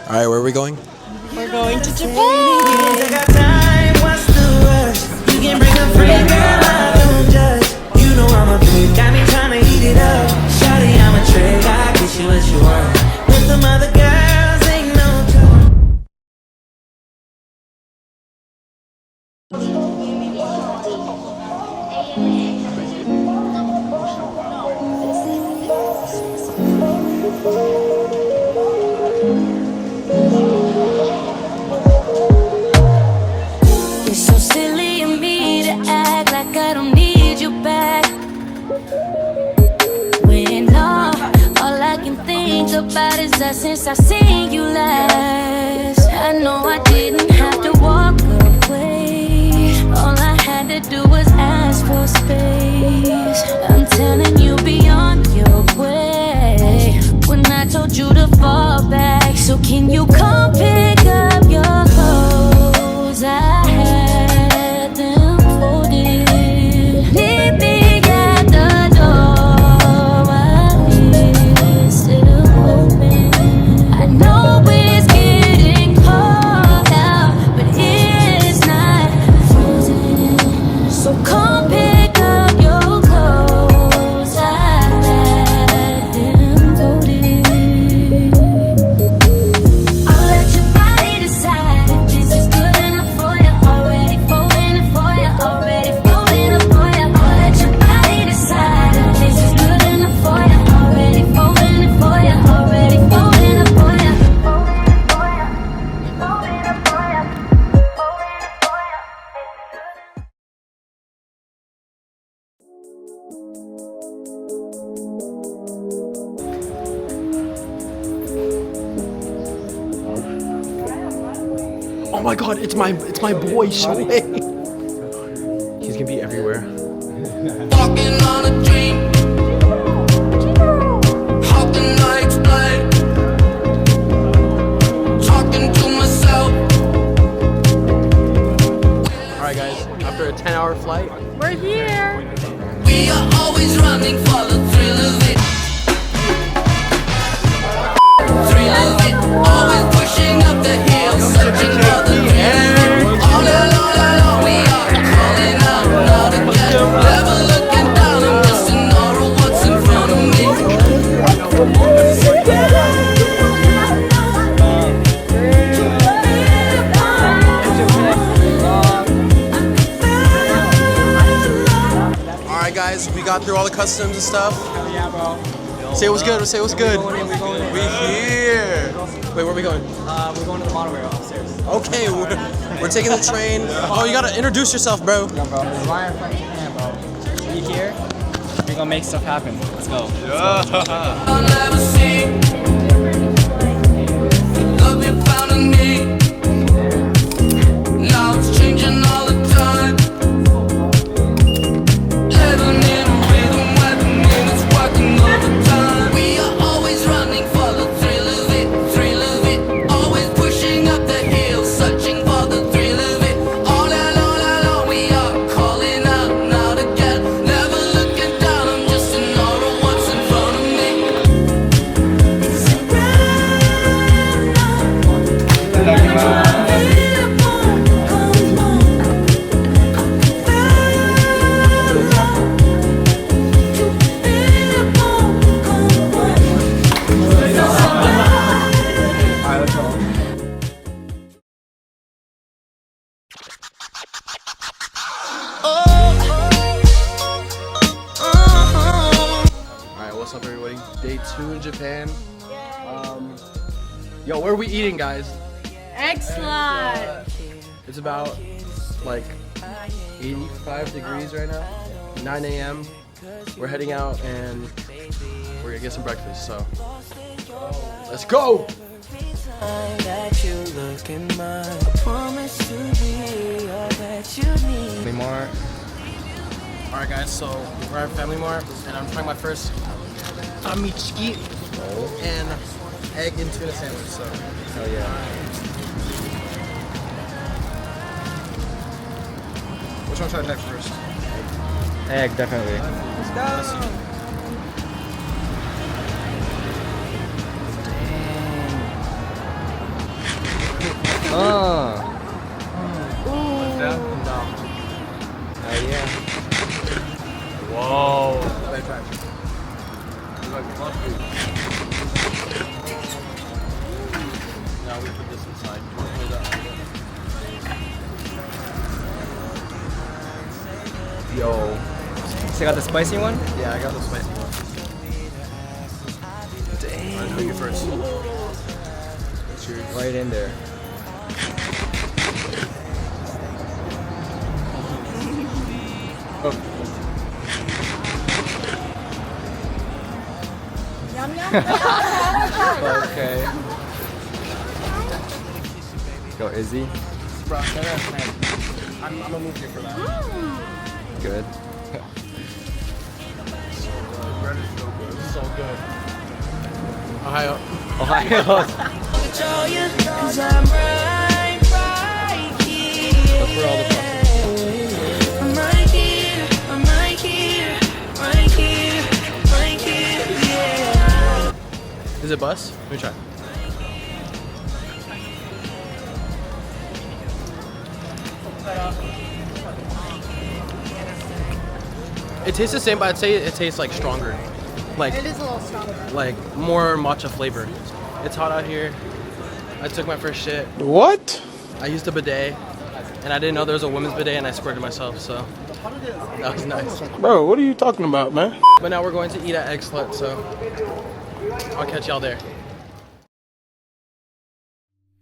Alright, where are we going? We're going to Japan. I got time, what's the rush? You can bring a friend, girl, I don't judge. You know I'm a pig, got me tryna eat it up. Shawty, I'm a trick, I get you what you want. With them other girls, ain't no trouble. It's so silly of me to act like I don't need you back. When all I can think about is that since I seen you last. I know I didn't have to walk away. All I had to do was ask for space. I'm telling you, be on your way. When I told you to fall back, so can you come pick up your clothes? I had them folded. Meet me at the door while it's still open. I know it's getting cold out, but it's not frozen. So come pick up your clothes. I had them folded. I'll let your body decide if this is good enough for you. Already folding it for you. Already folding it for you. I'll let your body decide if this is good enough for you. Already folding it for you. Already folding it for you. Folding it for you. Folding it for you. Oh my god, it's my boy, Shohei. He's gonna be everywhere. Walking on a dream. How can I explain? Talking to myself. Alright guys, after a 10-hour flight, We're here. We are always running for the thrill of it. Thrill of it. Always pushing up the hill, searching for the thrill. All along, we are calling out, not again. Never looking down, I'm just in awe of what's in front of me. alright guys, we got through all the customs and stuff. Yeah, bro. Say what's good, say what's good. We're going in. We here. Wait, where are we going? We're going to the model area upstairs. Okay, we're taking the train. Oh, you gotta introduce yourself, bro. Yeah, bro. It's Ryan from Japan, bro. We here. We're gonna make stuff happen. Let's go. I'll never see love you found in me. Now it's changing all the time. Living in a rhythm where the minute's working overtime. We are always running for the thrill of it, thrill of it. Always pushing up the hill, searching for the thrill of it. All along, we are calling out, not again. Never looking down, I'm just in awe of what's in front of me. Alright, what's up everybody? Day 2 in Japan. Yo, where are we eating, guys? Excellent. It's about like 85 degrees right now. 9 a.m. We're heading out and we're gonna get some breakfast, so let's go! That you look in mine. Promise to be all that you need. More. Alright guys, so we're at Family Mart and I'm trying my first famichiki and egg and tuna sandwich, so Hell yeah. which one should I try first? Egg, definitely. Let's go! now we put this inside. You wanna play that? Yo. So you got the spicy one? Yeah, I got the spicy one. Dang. Alright, you first. Cheers. Right in there. Okay. Go, Izzy. Bro, I'm gonna move here for that. Good. Bread is so good. So good. Ohio. Ohio. Control you, 'cause I'm right here. That's where all the I'm right here, I'm right here, right here, right here, yeah. Is it bus? Let me try. It tastes the same, but I'd say it tastes like stronger. Like It is a little stronger. like more matcha flavor. It's hot out here. I took my first shit. What? I used a bidet, and I didn't know there was a women's bidet, and I squirted myself, so that was nice. Bro, what are you talking about, man? But now we're going to eat at Egg Slut, so I'll catch y'all there.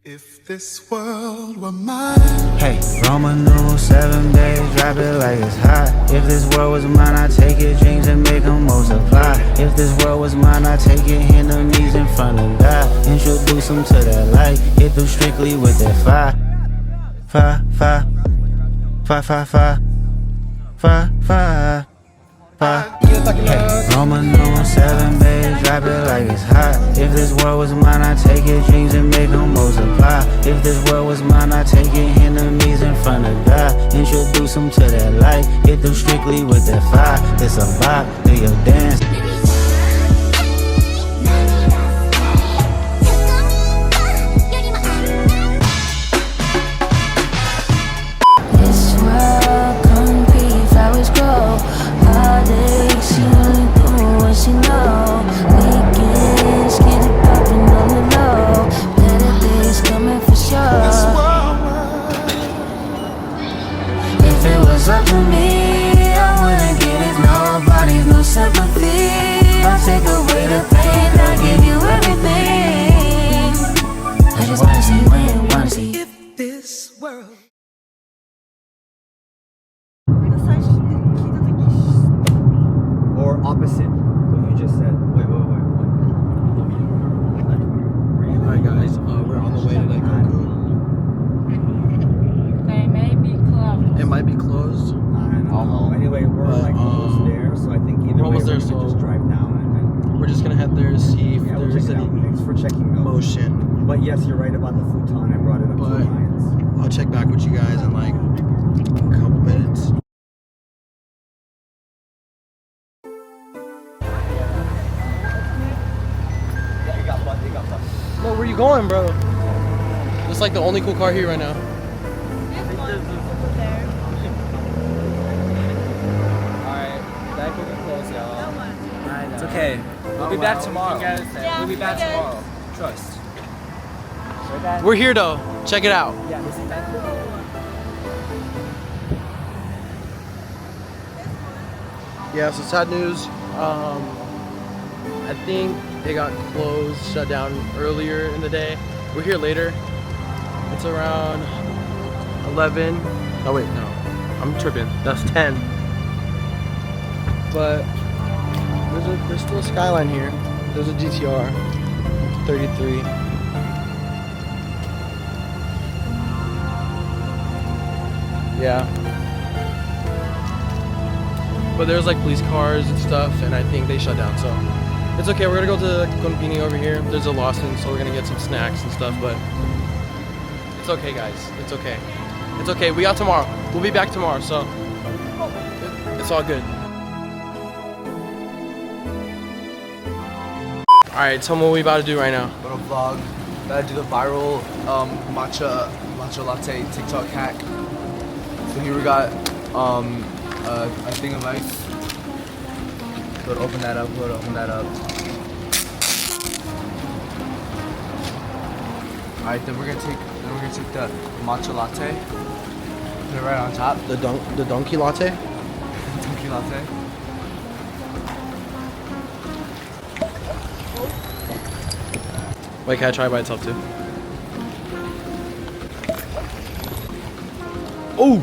If this world were mine. Hey, Roman numeral 7 days, drop it like it's hot. If this world was mine, I'd take your dreams and make them multiply. If this world was mine, I'd take your hand on knees in front of God. Introduce them to that light, hit them strictly with that fire. Fire, fire, fire, fire, fire, fire, fire, fire. Hey, Roman numeral 7 days, drop it like it's hot. If this world was mine, I'd take your dreams and make them multiply. If this world was mine, I'd take your enemies in front of God. Introduce them to that light, hit them strictly with that fire. It's a vibe, do your dance. This world couldn't be flowers grow. Heartache, she only do what she know. Weekends, get it poppin' on the low. Better days coming for sure. If it was up to me, I wouldn't give it nobody's no sympathy. I'll take away the pain, I'll give you everything. I just wanna see you win, wanna see you. If this world Or opposite what you just said. Wait. Alright guys, we're on the way to Daikoku. They may be closed. It might be closed. I don't know. Anyway, we're But, like almost there, so I think either we're way almost we're there, gonna so just drive down and then we're just gonna head there to see if yeah, we'll there's check it any out. Thanks for checking out. motion. But yes, you're right about the futon. I brought it up But- 2 times. I'll check back with you guys in like a couple minutes. Bro, where you going, bro? It's like the only cool car here right now. Alright, that could be close, y'all. It's okay. We'll be back tomorrow. We'll be back tomorrow. Trust. We're here though. Check it out. Yeah, this is that. Yeah, so sad news. I think they got closed, shut down earlier in the day. We're here later. It's around 11. Oh wait, no, I'm tripping. That's 10. But there's still a Skyline here. There's a GTR 33. Yeah. But there's like police cars and stuff, and I think they shut down, so it's okay. We're gonna go to the Konbini over here. There's a Lawson, so we're gonna get some snacks and stuff, but it's okay, guys. It's okay. It's okay. We got tomorrow. We'll be back tomorrow, so it's all good. All right, tell me what we about to do right now. Gonna vlog. Gotta do the viral matcha latte TikTok hack. So here we got a thing of ice. Go to open that up. Go to open that up. All right, then we're gonna take the matcha latte. Put it right on top. The donkey latte. Donkey latte. Wait, can I try it by itself too? Oh!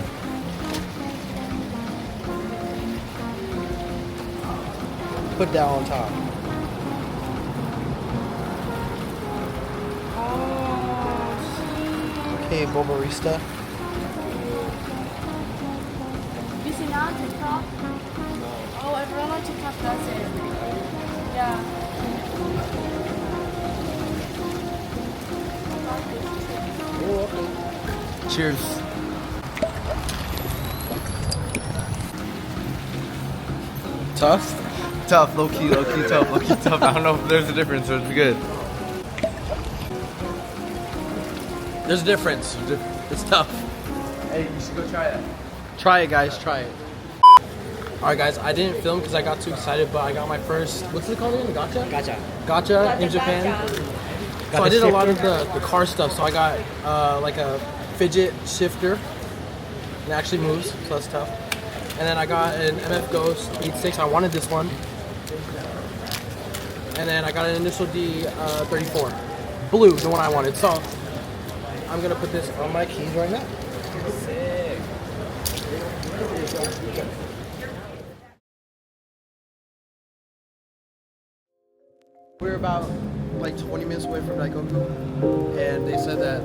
Put that on top. Okay, Bobarista. You see now TikTok? Oh, everyone on TikTok does it. Yeah. Cheers. Tough? Tough, low key tough, low key tough. I don't know if there's a difference, but it's good. There's a difference. It's tough. Hey, you should go try it. Try it, guys. Try it. Alright, guys. I didn't film because I got too excited, but I got my first. What's it called again? Gacha? Gacha in Japan. So I did a lot of the car stuff. So I got like a fidget shifter. It actually moves, so that's tough. And then I got an MF Ghost 86. I wanted this one. And then I got an Initial D 34. Blue, the one I wanted. So I'm gonna put this on my keys right now. Sick. We're about like 20 minutes away from Daikoku, and they said that